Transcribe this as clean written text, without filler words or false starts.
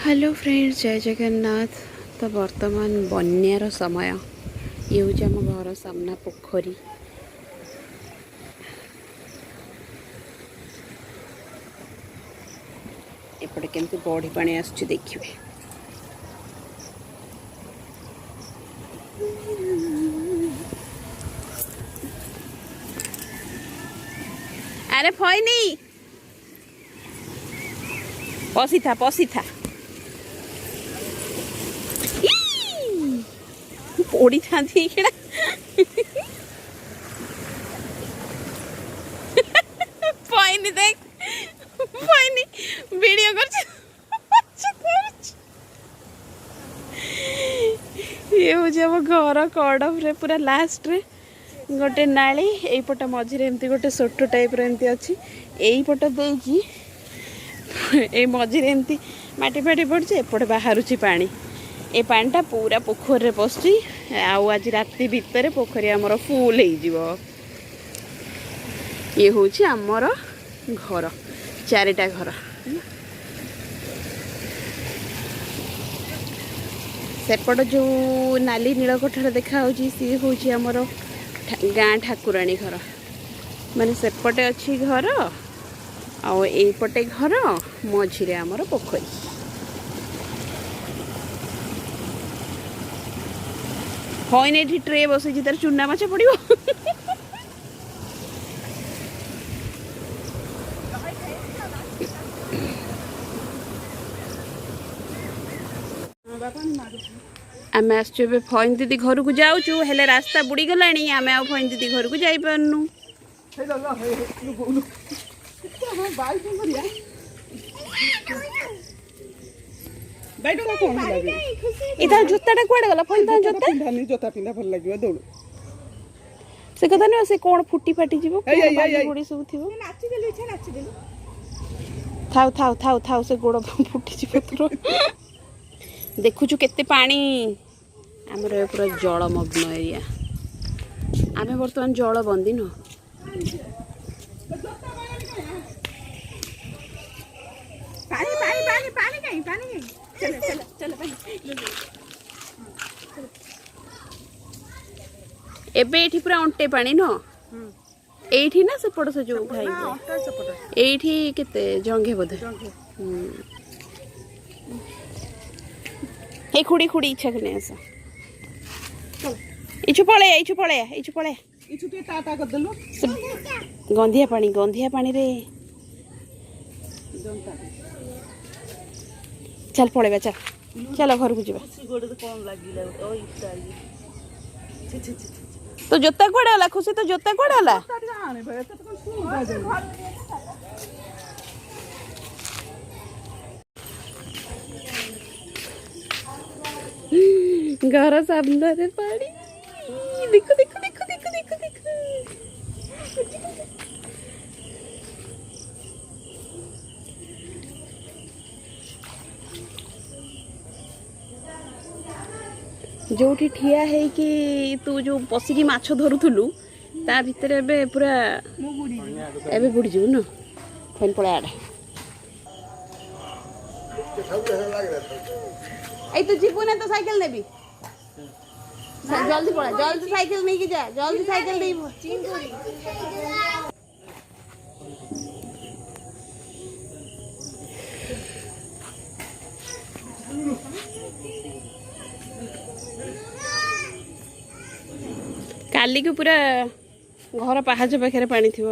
Hello friends, जय जगन्नाथ। तो वर्तमान बन्यार समय ये हूँ आम घर सामना पोखरी। एपटे केमती बड़ी पानी आसुची देखिए। अरे फैनी पसी था पड़ी था फैनी देख फैनी वीडियो कर ये हूँ आम घर कड़े पूरा लास्ट रे गोटे नाली यहीपट मझे एमती गोटे सोट टाइप एमती अच्छी यहीपट देकी मझे एमती माटी फाटी पड़ी एपटे बाहर पानी ए पानीटा पूरा पोखर पशुची आज राति भितर पोखरी आमर फुल हो। ये हूँ आमर घर चारिटा घर सेपट जो नाली नीलकठार देखा सी हूँ आमर गाँ ठाकुराणी घर माने सेपटे अच्छी घर आईपटे घर मझिरे आमर पोखरी। हईन ये ट्रे बसई तार चूना माछ पड़ो आम आसु फैन दीदी घर को जाऊँ हेले रास्ता बुड़ी गला आम आ फैन दीदी घर को जाई पारनु। जोताटा कुआडे गला फैन जोता पिंधा भल लगे दौड़ से कथा नुह से कौन फुटी फाटी जीवो गोड़ी सब थी थाउ थाउ थाउ थाउ से गोड़ फुटी जीव तोर देखुचु केते पानी आमर पूरा जलमग्न एरिया आमे वर्तमान जल बंदी न पानी पानी पानी पानी कहीं पानी कहीं चलो चलो चलो एबे एठी पूरा अंटे पानी न एठी ना सेपट से जो भाई एठी केते जंगे बोधे हे खुड़ी खुड़ी इच्छा करने ऐसा इछु पळे इछु के टाटा कर देलो गंधिया पानी रे चल पळेबा चल घर को जीवा तो जोता कोडे वाला खुशी तो जोता कोडे वाला घर सामने पानी देखो देखो देखो देखो देखो देखो जो ठिया है कि तू जो पशिकी माछ धरुलु ता भितर एबे पूरा एबे बुड़ी जीव न फैन पड़ा आड़े आई तो जीवो ना तो साइकिल नेबी जल्दी पड़ा जल्दी साइकिल नहीं की जा जल्दी साइकिल नहीं काली को पूरा घर पहाज पाखे पानी थी।